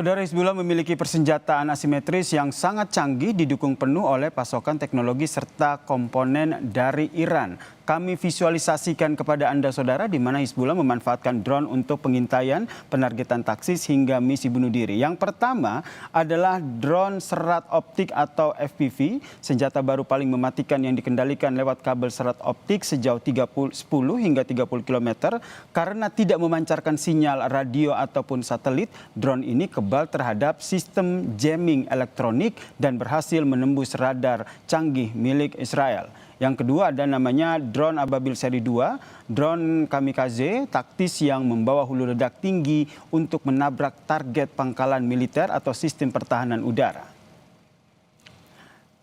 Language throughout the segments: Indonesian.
Saudara, Hizbullah memiliki persenjataan asimetris yang sangat canggih didukung penuh oleh pasokan teknologi serta komponen dari Iran. Kami visualisasikan kepada Anda saudara di mana Hizbullah memanfaatkan drone untuk pengintaian, penargetan taksis hingga misi bunuh diri. Yang pertama adalah drone serat optik atau FPV, senjata baru paling mematikan yang dikendalikan lewat kabel serat optik sejauh 10 hingga 30 km. Karena tidak memancarkan sinyal radio ataupun satelit, drone ini kebal terhadap sistem jamming elektronik dan berhasil menembus radar canggih milik Israel. Yang kedua ada namanya drone Ababil seri 2, drone kamikaze taktis yang membawa hulu ledak tinggi untuk menabrak target pangkalan militer atau sistem pertahanan udara.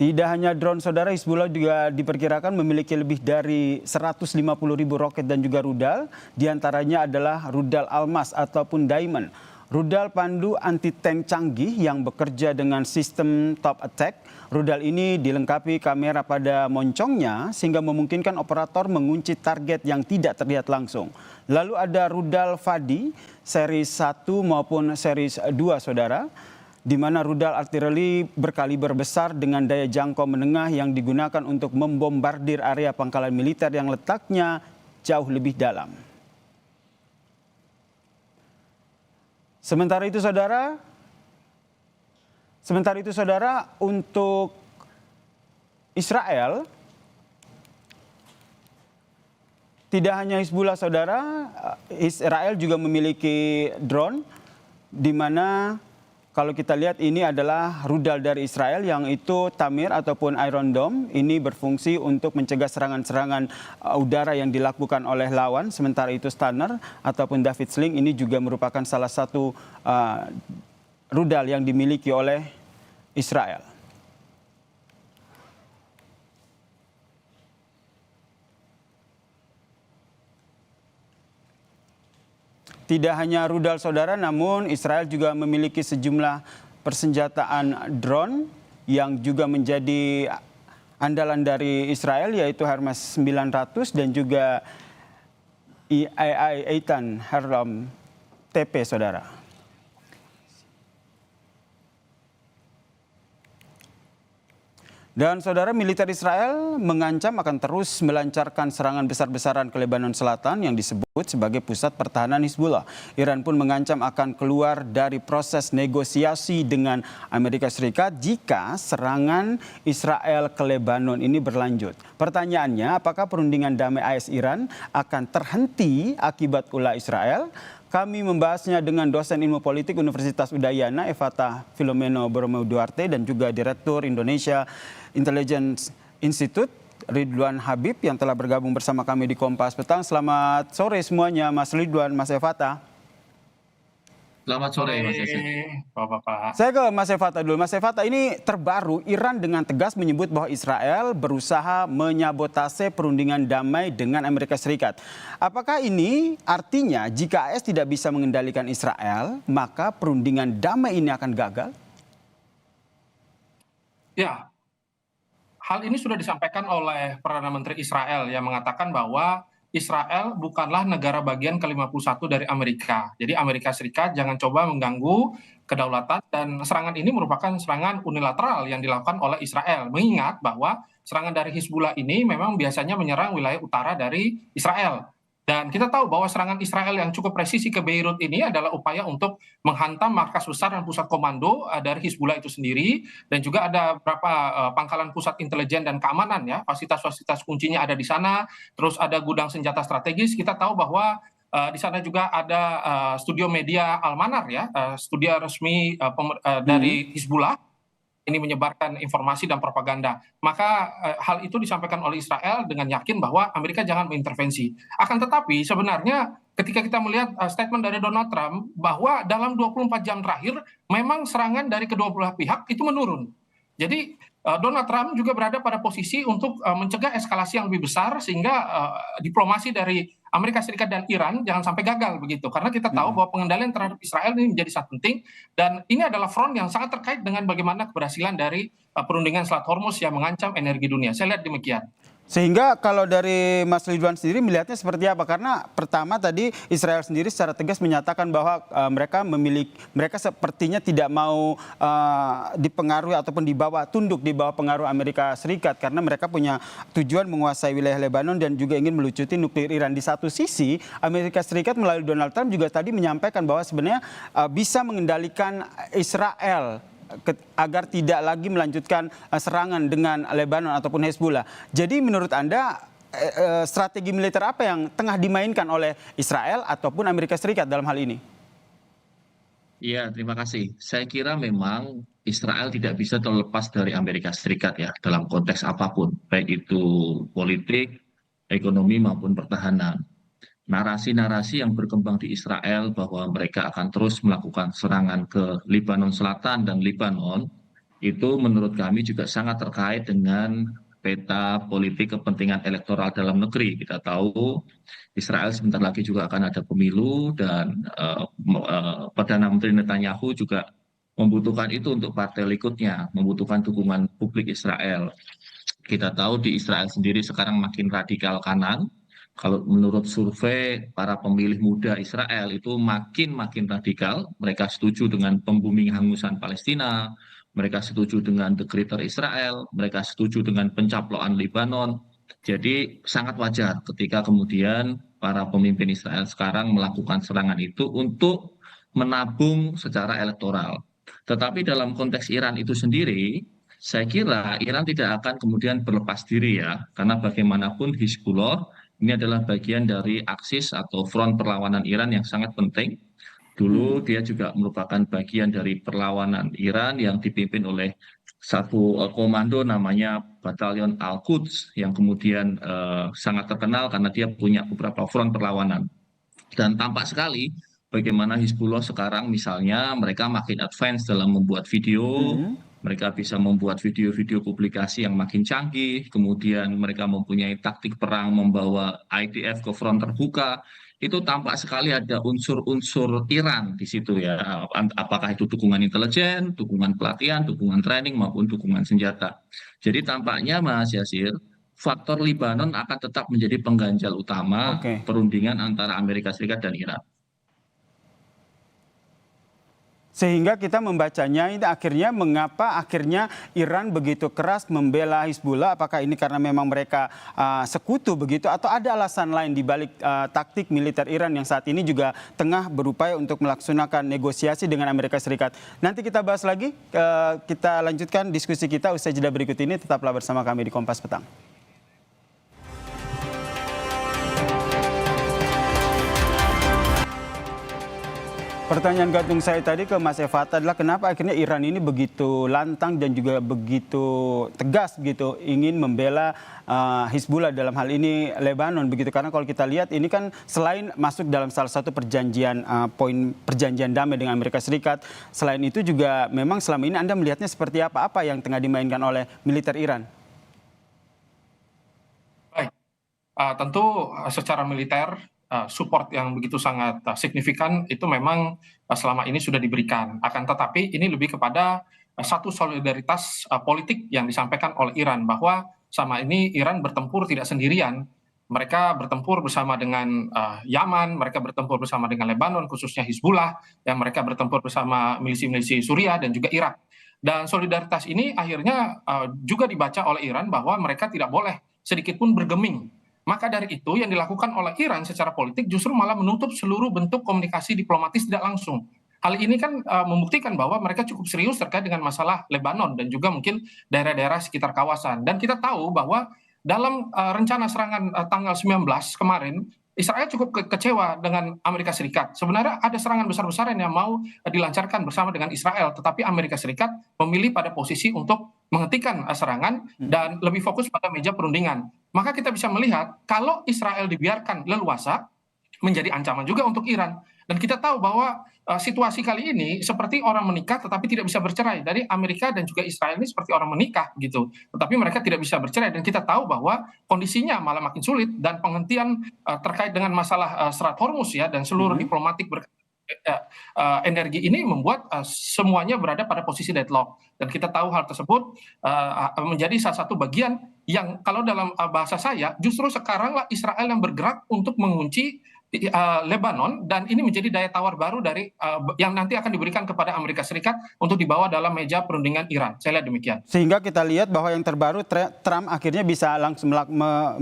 Tidak hanya drone saudara, Hizbullah juga diperkirakan memiliki lebih dari 150.000 roket dan juga rudal, diantaranya adalah rudal Almas ataupun Diamond. Rudal pandu anti-tank canggih yang bekerja dengan sistem top attack. Rudal ini dilengkapi kamera pada moncongnya sehingga memungkinkan operator mengunci target yang tidak terlihat langsung. Lalu ada rudal Fadi seri 1 maupun seri 2 saudara, di mana rudal artileri berkaliber besar dengan daya jangkau menengah yang digunakan untuk membombardir area pangkalan militer yang letaknya jauh lebih dalam. Sementara itu saudara, untuk Israel, tidak hanya Hizbullah saudara, Israel juga memiliki drone, di mana kalau kita lihat ini adalah rudal dari Israel yang itu Tamir ataupun Iron Dome. Ini berfungsi untuk mencegah serangan-serangan udara yang dilakukan oleh lawan. Sementara itu Stunner ataupun David Sling ini juga merupakan salah satu rudal yang dimiliki oleh Israel. Tidak hanya rudal saudara, namun Israel juga memiliki sejumlah persenjataan drone yang juga menjadi andalan dari Israel, yaitu Hermes 900 dan juga Eitan Herlam TP saudara. Dan saudara, militer Israel mengancam akan terus melancarkan serangan besar-besaran ke Lebanon Selatan yang disebut sebagai pusat pertahanan Hizbullah. Iran pun mengancam akan keluar dari proses negosiasi dengan Amerika Serikat jika serangan Israel ke Lebanon ini berlanjut. Pertanyaannya, apakah perundingan damai AS-Iran akan terhenti akibat ulah Israel? Kami membahasnya dengan dosen ilmu politik Universitas Udayana, Evata Filomeno Boromeu Duarte, dan juga Direktur Indonesia Intelligence Institute, Ridwan Habib, yang telah bergabung bersama kami di Kompas Petang. Selamat sore semuanya, Mas Ridwan, Mas Evata. Selamat sore, Mas Yasir. Bapak-bapak. Saya ke Mas Evata dulu. Mas Evata, ini terbaru Iran dengan tegas menyebut bahwa Israel berusaha menyabotase perundingan damai dengan Amerika Serikat. Apakah ini artinya jika AS tidak bisa mengendalikan Israel, maka perundingan damai ini akan gagal? Ya, hal ini sudah disampaikan oleh Perdana Menteri Israel yang mengatakan bahwa Israel bukanlah negara bagian ke-51 dari Amerika. Jadi Amerika Serikat jangan coba mengganggu kedaulatan, dan serangan ini merupakan serangan unilateral yang dilakukan oleh Israel. Mengingat bahwa serangan dari Hizbullah ini memang biasanya menyerang wilayah utara dari Israel. Dan kita tahu bahwa serangan Israel yang cukup presisi ke Beirut ini adalah upaya untuk menghantam markas besar dan pusat komando dari Hizbullah itu sendiri, dan juga ada beberapa pangkalan pusat intelijen dan keamanan ya, fasilitas-fasilitas kuncinya ada di sana, terus ada gudang senjata strategis. Kita tahu bahwa di sana juga ada studio media Al-Manar ya, studio resmi dari Hizbullah ini menyebarkan informasi dan propaganda. Maka hal itu disampaikan oleh Israel dengan yakin bahwa Amerika jangan mengintervensi. Akan tetapi sebenarnya ketika kita melihat statement dari Donald Trump bahwa dalam 24 jam terakhir memang serangan dari kedua belah pihak itu menurun. Jadi Donald Trump juga berada pada posisi untuk mencegah eskalasi yang lebih besar sehingga diplomasi dari Amerika Serikat dan Iran jangan sampai gagal begitu. Karena kita tahu bahwa pengendalian terhadap Israel ini menjadi sangat penting, dan ini adalah front yang sangat terkait dengan bagaimana keberhasilan dari perundingan Selat Hormuz yang mengancam energi dunia. Saya lihat demikian. Sehingga kalau dari Mas Ridwan sendiri melihatnya seperti apa? Karena pertama tadi Israel sendiri secara tegas menyatakan bahwa mereka sepertinya tidak mau dipengaruhi ataupun tunduk di bawah pengaruh Amerika Serikat karena mereka punya tujuan menguasai wilayah Lebanon dan juga ingin melucuti nuklir Iran. Di satu sisi Amerika Serikat melalui Donald Trump juga tadi menyampaikan bahwa sebenarnya bisa mengendalikan Israel agar tidak lagi melanjutkan serangan dengan Lebanon ataupun Hezbollah. Jadi menurut Anda strategi militer apa yang tengah dimainkan oleh Israel ataupun Amerika Serikat dalam hal ini? Iya, terima kasih. Saya kira memang Israel tidak bisa terlepas dari Amerika Serikat ya, dalam konteks apapun, baik itu politik, ekonomi maupun pertahanan. Narasi-narasi yang berkembang di Israel bahwa mereka akan terus melakukan serangan ke Lebanon Selatan dan Lebanon, itu menurut kami juga sangat terkait dengan peta politik kepentingan elektoral dalam negeri. Kita tahu Israel sebentar lagi juga akan ada pemilu dan Perdana Menteri Netanyahu juga membutuhkan itu untuk partai Likudnya, membutuhkan dukungan publik Israel. Kita tahu di Israel sendiri sekarang makin radikal kanan. Kalau menurut survei para pemilih muda Israel itu makin radikal, mereka setuju dengan pembumi hangusan Palestina, mereka setuju dengan The Greater Israel, mereka setuju dengan pencaplokan Lebanon. Jadi sangat wajar ketika kemudian para pemimpin Israel sekarang melakukan serangan itu untuk menabung secara elektoral. Tetapi dalam konteks Iran itu sendiri, saya kira Iran tidak akan kemudian berlepas diri ya, karena bagaimanapun Hizbullah ini adalah bagian dari aksis atau front perlawanan Iran yang sangat penting. Dulu dia juga merupakan bagian dari perlawanan Iran yang dipimpin oleh satu komando namanya Batalion Al-Quds yang kemudian sangat terkenal karena dia punya beberapa front perlawanan. Dan tampak sekali bagaimana Hizbullah sekarang misalnya mereka makin advance dalam membuat video, mereka bisa membuat video-video publikasi yang makin canggih, kemudian mereka mempunyai taktik perang membawa IDF ke front terbuka, itu tampak sekali ada unsur-unsur Iran di situ ya, apakah itu dukungan intelijen, dukungan pelatihan, dukungan training maupun dukungan senjata. Jadi tampaknya Mas Yasir, faktor Lebanon akan tetap menjadi pengganjal utama Oke. perundingan antara Amerika Serikat dan Iran. Sehingga kita membacanya ini mengapa akhirnya Iran begitu keras membela Hizbullah? Apakah ini karena memang mereka sekutu begitu atau ada alasan lain di balik taktik militer Iran yang saat ini juga tengah berupaya untuk melaksanakan negosiasi dengan Amerika Serikat? Nanti kita bahas lagi, kita lanjutkan diskusi kita usai jeda berikut ini. Tetaplah bersama kami di Kompas Petang. Pertanyaan gantung saya tadi ke Mas Efat adalah kenapa akhirnya Iran ini begitu lantang dan juga begitu tegas begitu ingin membela Hizbullah dalam hal ini Lebanon begitu, karena kalau kita lihat ini kan selain masuk dalam salah satu poin perjanjian damai dengan Amerika Serikat, selain itu juga memang selama ini Anda melihatnya seperti apa yang tengah dimainkan oleh militer Iran? Baik, tentu secara militer support yang begitu sangat signifikan itu memang selama ini sudah diberikan. Akan tetapi ini lebih kepada satu solidaritas politik yang disampaikan oleh Iran bahwa sama ini Iran bertempur tidak sendirian. Mereka bertempur bersama dengan Yaman, mereka bertempur bersama dengan Lebanon, khususnya Hizbullah, yang mereka bertempur bersama milisi-milisi Suriah dan juga Irak. Dan solidaritas ini akhirnya juga dibaca oleh Iran bahwa mereka tidak boleh sedikit pun bergeming. Maka dari itu yang dilakukan oleh Iran secara politik justru malah menutup seluruh bentuk komunikasi diplomatis tidak langsung. Hal ini kan membuktikan bahwa mereka cukup serius terkait dengan masalah Lebanon dan juga mungkin daerah-daerah sekitar kawasan. Dan kita tahu bahwa dalam rencana serangan tanggal 19 kemarin, Israel cukup kecewa dengan Amerika Serikat. Sebenarnya ada serangan besar-besaran yang mau dilancarkan bersama dengan Israel, tetapi Amerika Serikat memilih pada posisi untuk menghentikan serangan dan lebih fokus pada meja perundingan. Maka kita bisa melihat kalau Israel dibiarkan leluasa menjadi ancaman juga untuk Iran. Dan kita tahu bahwa situasi kali ini seperti orang menikah tetapi tidak bisa bercerai. Dari Amerika dan juga Israel ini seperti orang menikah gitu. Tetapi mereka tidak bisa bercerai dan kita tahu bahwa kondisinya malah makin sulit dan penghentian terkait dengan masalah Selat Hormuz ya dan seluruh diplomatik energi ini membuat semuanya berada pada posisi deadlock. Dan kita tahu hal tersebut menjadi salah satu bagian yang kalau dalam bahasa saya justru sekaranglah Israel yang bergerak untuk mengunci Lebanon, dan ini menjadi daya tawar baru dari yang nanti akan diberikan kepada Amerika Serikat untuk dibawa dalam meja perundingan Iran. Saya lihat demikian. Sehingga kita lihat bahwa yang terbaru Trump akhirnya bisa langsung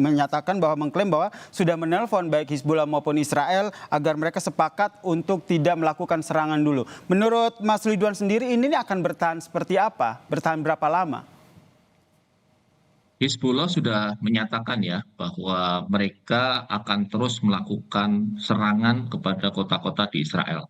menyatakan bahwa mengklaim bahwa sudah menelpon baik Hizbullah maupun Israel agar mereka sepakat untuk tidak melakukan serangan dulu. Menurut Mas Ridwan sendiri ini akan bertahan seperti apa? Bertahan berapa lama? Hizbullah sudah menyatakan ya bahwa mereka akan terus melakukan serangan kepada kota-kota di Israel.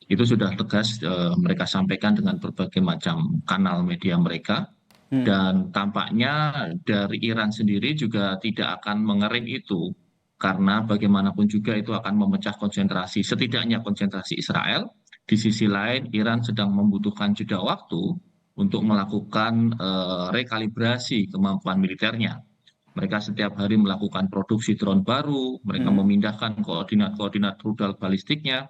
Itu sudah tegas mereka sampaikan dengan berbagai macam kanal media mereka. Dan tampaknya dari Iran sendiri juga tidak akan mengerem itu, karena bagaimanapun juga itu akan memecah konsentrasi, setidaknya konsentrasi Israel. Di sisi lain, Iran sedang membutuhkan jeda waktu untuk melakukan rekalibrasi kemampuan militernya. Mereka setiap hari melakukan produksi drone baru, mereka memindahkan koordinat-koordinat rudal balistiknya,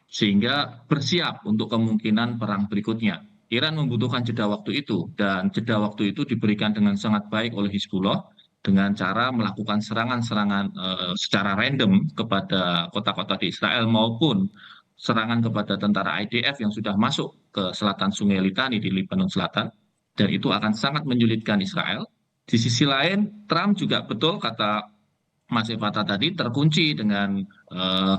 sehingga bersiap untuk kemungkinan perang berikutnya. Iran membutuhkan jeda waktu itu, dan jeda waktu itu diberikan dengan sangat baik oleh Hizbullah dengan cara melakukan serangan-serangan secara random kepada kota-kota di Israel maupun serangan kepada tentara IDF yang sudah masuk ke selatan Sungai Litani di Lebanon Selatan, dan itu akan sangat menyulitkan Israel. Di sisi lain, Trump juga betul kata Mas Evata tadi terkunci dengan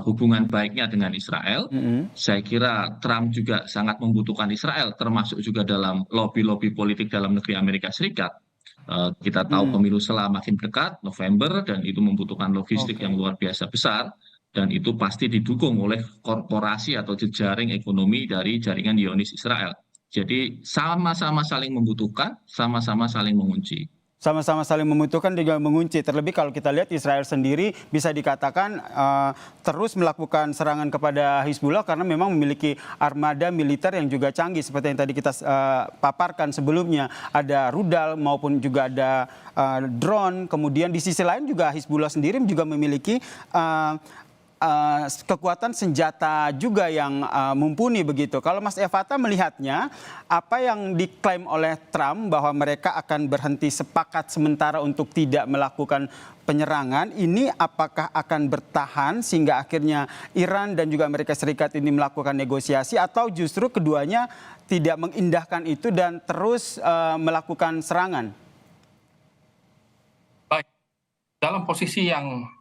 hubungan baiknya dengan Israel. Saya kira Trump juga sangat membutuhkan Israel, termasuk juga dalam lobby-lobby politik dalam negeri Amerika Serikat. Kita tahu pemilu selama makin dekat, November, dan itu membutuhkan logistik yang luar biasa besar. Dan itu pasti didukung oleh korporasi atau jejaring ekonomi dari jaringan Zionis Israel. Jadi sama-sama saling membutuhkan, sama-sama saling mengunci. Sama-sama saling membutuhkan dan juga mengunci. Terlebih kalau kita lihat Israel sendiri bisa dikatakan terus melakukan serangan kepada Hizbullah karena memang memiliki armada militer yang juga canggih. Seperti yang tadi kita paparkan sebelumnya. Ada rudal maupun juga ada drone. Kemudian di sisi lain juga Hizbullah sendiri juga memiliki kekuatan senjata juga yang mumpuni begitu. Kalau Mas Evata melihatnya, apa yang diklaim oleh Trump bahwa mereka akan berhenti sepakat sementara untuk tidak melakukan penyerangan, ini apakah akan bertahan sehingga akhirnya Iran dan juga Amerika Serikat ini melakukan negosiasi, atau justru keduanya tidak mengindahkan itu dan terus melakukan serangan? Baik, dalam posisi yang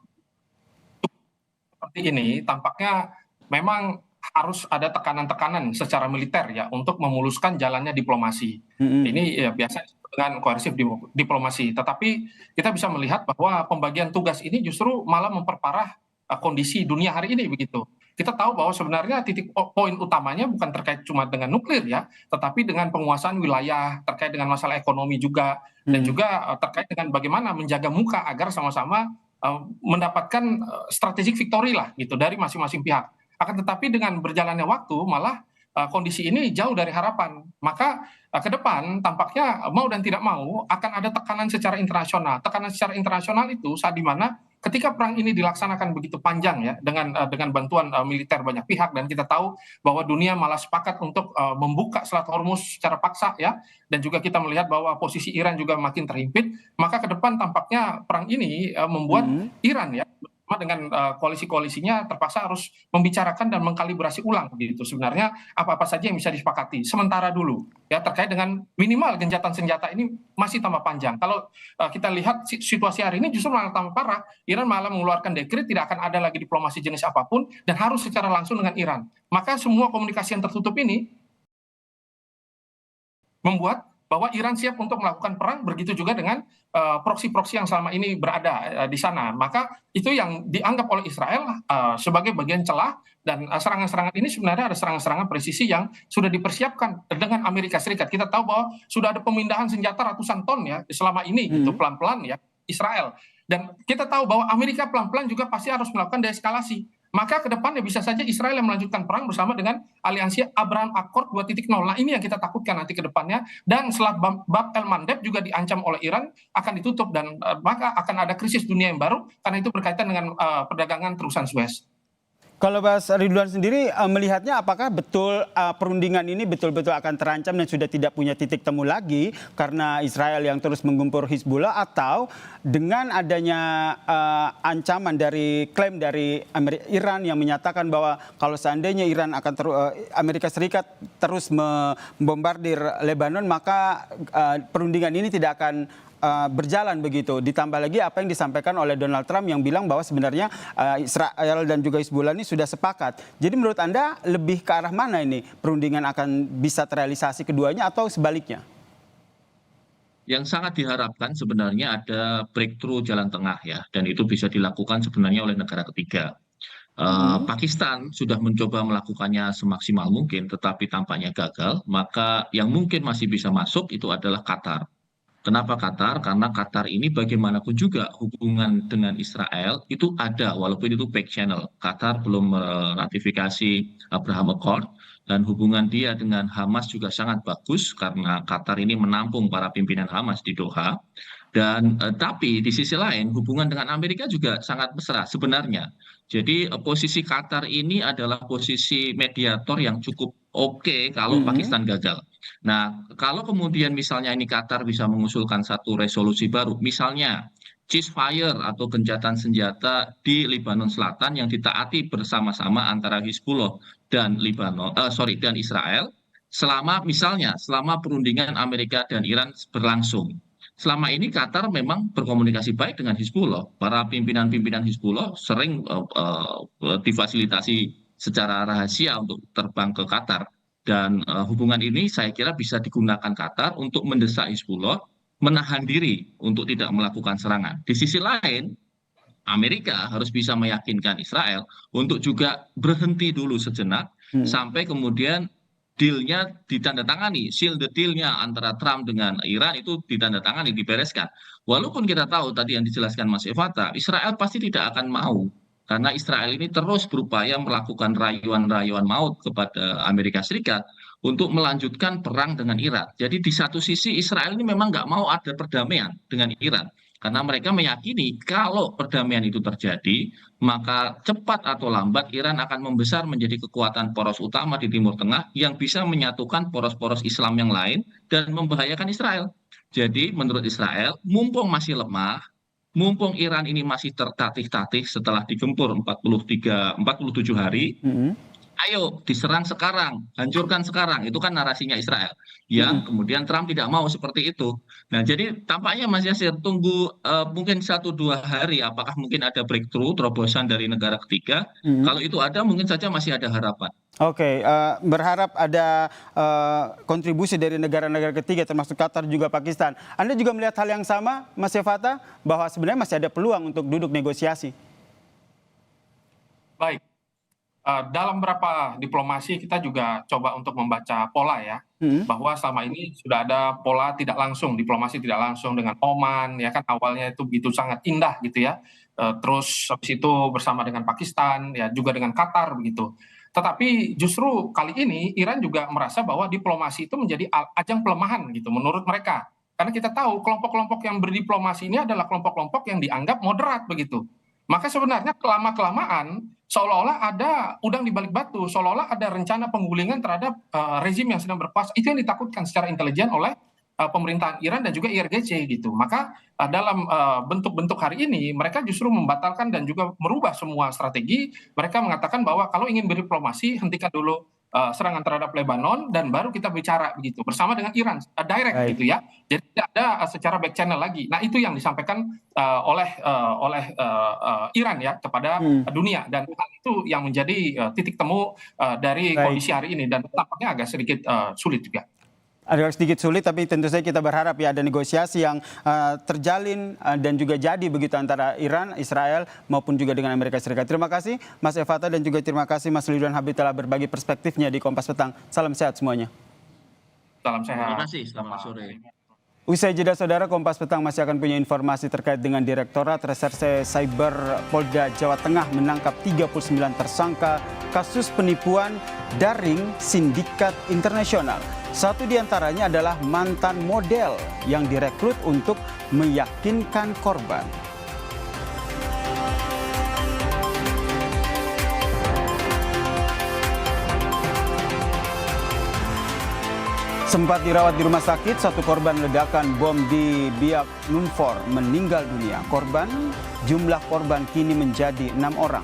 seperti ini tampaknya memang harus ada tekanan-tekanan secara militer ya untuk memuluskan jalannya diplomasi. Ini ya biasa dengan koersif diplomasi. Tetapi kita bisa melihat bahwa pembagian tugas ini justru malah memperparah kondisi dunia hari ini begitu. Kita tahu bahwa sebenarnya titik poin utamanya bukan terkait cuma dengan nuklir ya, tetapi dengan penguasaan wilayah, terkait dengan masalah ekonomi juga, dan juga terkait dengan bagaimana menjaga muka agar sama-sama mendapatkan strategic victory lah gitu dari masing-masing pihak. Akan tetapi dengan berjalannya waktu malah kondisi ini jauh dari harapan. Maka ke depan tampaknya mau dan tidak mau akan ada tekanan secara internasional. Tekanan secara internasional itu saat dimana ketika perang ini dilaksanakan begitu panjang ya dengan bantuan militer banyak pihak, dan kita tahu bahwa dunia malah sepakat untuk membuka Selat Hormuz secara paksa ya, dan juga kita melihat bahwa posisi Iran juga makin terhimpit, maka ke depan tampaknya perang ini membuat Iran ya dengan koalisi-koalisinya terpaksa harus membicarakan dan mengkalibrasi ulang gitu sebenarnya apa-apa saja yang bisa disepakati sementara dulu ya, terkait dengan minimal gencatan senjata ini masih tambah panjang. Kalau kita lihat situasi hari ini justru malah tambah parah. Iran malah mengeluarkan dekret tidak akan ada lagi diplomasi jenis apapun dan harus secara langsung dengan Iran. Maka semua komunikasi yang tertutup ini membuat bahwa Iran siap untuk melakukan perang, begitu juga dengan proksi-proksi yang selama ini berada di sana. Maka itu yang dianggap oleh Israel sebagai bagian celah, dan serangan-serangan ini sebenarnya ada serangan-serangan presisi yang sudah dipersiapkan dengan Amerika Serikat. Kita tahu bahwa sudah ada pemindahan senjata ratusan ton ya selama ini gitu pelan-pelan ya Israel. Dan kita tahu bahwa Amerika pelan-pelan juga pasti harus melakukan deeskalasi. Maka ke depannya bisa saja Israel yang melanjutkan perang bersama dengan aliansi Abraham Accord 2.0. Nah ini yang kita takutkan nanti ke depannya. Dan setelah Bab el-Mandeb juga diancam oleh Iran akan ditutup, dan maka akan ada krisis dunia yang baru karena itu berkaitan dengan perdagangan terusan Suez. Kalau Mas Ridwan sendiri melihatnya apakah betul perundingan ini betul-betul akan terancam dan sudah tidak punya titik temu lagi karena Israel yang terus menggempur Hizbullah, atau dengan adanya ancaman dari klaim dari Iran yang menyatakan bahwa kalau seandainya Amerika Serikat terus membombardir Lebanon, maka perundingan ini tidak akan berjalan begitu. Ditambah lagi apa yang disampaikan oleh Donald Trump yang bilang bahwa sebenarnya Israel dan juga Hizbullah ini sudah sepakat. Jadi menurut Anda lebih ke arah mana ini perundingan akan bisa terrealisasi keduanya atau sebaliknya? Yang sangat diharapkan sebenarnya ada breakthrough jalan tengah ya, dan itu bisa dilakukan sebenarnya oleh negara ketiga. Pakistan sudah mencoba melakukannya semaksimal mungkin, tetapi tampaknya gagal. Maka yang mungkin masih bisa masuk itu adalah Qatar. Kenapa Qatar? Karena Qatar ini bagaimanapun juga hubungan dengan Israel itu ada, walaupun itu back channel. Qatar belum meratifikasi Abraham Accord, dan hubungan dia dengan Hamas juga sangat bagus karena Qatar ini menampung para pimpinan Hamas di Doha. Dan tapi di sisi lain hubungan dengan Amerika juga sangat mesra sebenarnya. Jadi posisi Qatar ini adalah posisi mediator yang cukup oke kalau Pakistan gagal. Nah, kalau kemudian misalnya ini Qatar bisa mengusulkan satu resolusi baru, misalnya ceasefire atau gencatan senjata di Lebanon Selatan yang ditaati bersama-sama antara Hizbullah dan dan Israel, selama perundingan Amerika dan Iran berlangsung. Selama ini Qatar memang berkomunikasi baik dengan Hizbullah. Para pimpinan-pimpinan Hizbullah sering difasilitasi secara rahasia untuk terbang ke Qatar. Dan hubungan ini saya kira bisa digunakan Qatar untuk mendesak Hizbullah menahan diri untuk tidak melakukan serangan. Di sisi lain, Amerika harus bisa meyakinkan Israel untuk juga berhenti dulu sejenak sampai kemudian deal-nya ditandatangani, seal the deal-nya antara Trump dengan Iran itu ditandatangani, dibereskan. Walaupun kita tahu tadi yang dijelaskan Mas Evata, Israel pasti tidak akan mau. Karena Israel ini terus berupaya melakukan rayuan-rayuan maut kepada Amerika Serikat untuk melanjutkan perang dengan Iran. Jadi di satu sisi Israel ini memang nggak mau ada perdamaian dengan Iran. Karena mereka meyakini kalau perdamaian itu terjadi, maka cepat atau lambat Iran akan membesar menjadi kekuatan poros utama di Timur Tengah yang bisa menyatukan poros-poros Islam yang lain dan membahayakan Israel. Jadi menurut Israel, mumpung masih lemah, mumpung Iran ini masih tertatih-tatih setelah digempur 47 hari, ayo diserang sekarang, hancurkan sekarang. Itu kan narasinya Israel. Yang kemudian Trump tidak mau seperti itu. Nah, jadi tampaknya Mas Yasir tunggu mungkin 1-2 hari apakah mungkin ada breakthrough, terobosan dari negara ketiga. Kalau itu ada mungkin saja masih ada harapan. Oke, berharap ada kontribusi dari negara-negara ketiga termasuk Qatar juga Pakistan. Anda juga melihat hal yang sama, Mas Evata, bahwa sebenarnya masih ada peluang untuk duduk negosiasi? Baik. Dalam beberapa diplomasi kita juga coba untuk membaca pola ya, bahwa selama ini sudah ada pola tidak langsung, diplomasi tidak langsung dengan Oman, ya kan awalnya itu begitu sangat indah gitu ya, terus habis itu bersama dengan Pakistan, ya juga dengan Qatar begitu. Tetapi justru kali ini Iran juga merasa bahwa diplomasi itu menjadi ajang pelemahan gitu menurut mereka. Karena kita tahu kelompok-kelompok yang berdiplomasi ini adalah kelompok-kelompok yang dianggap moderat begitu. Maka sebenarnya kelamaan seolah-olah ada udang di balik batu, seolah-olah ada rencana penggulingan terhadap rezim yang sedang berkuasa. Itu yang ditakutkan secara intelijen oleh pemerintahan Iran dan juga IRGC gitu. Maka dalam bentuk-bentuk hari ini mereka justru membatalkan dan juga merubah semua strategi. Mereka mengatakan bahwa kalau ingin berdiplomasi hentikan dulu serangan terhadap Lebanon dan baru kita bicara begitu bersama dengan Iran direct gitu ya. Jadi tidak ada secara back channel lagi. Nah, itu yang disampaikan oleh Iran ya kepada dunia, dan itu yang menjadi titik temu dari kondisi hari ini, dan tampaknya agak sedikit sulit juga. Agak sedikit sulit, tapi tentu saja kita berharap ya ada negosiasi yang terjalin dan juga jadi begitu antara Iran, Israel maupun juga dengan Amerika Serikat. Terima kasih Mas Evata dan juga terima kasih Mas Ridwan Habib telah berbagi perspektifnya di Kompas Petang. Salam sehat semuanya. Salam sehat. Terima kasih, selamat sore. Usai jeda saudara, Kompas Petang masih akan punya informasi terkait dengan Direktorat Reserse Cyber Polda Jawa Tengah menangkap 39 tersangka kasus penipuan daring sindikat internasional. Satu di antaranya adalah mantan model yang direkrut untuk meyakinkan korban. Sempat dirawat di rumah sakit, satu korban ledakan bom di Biak Numfor meninggal dunia. Jumlah korban kini menjadi 6 orang.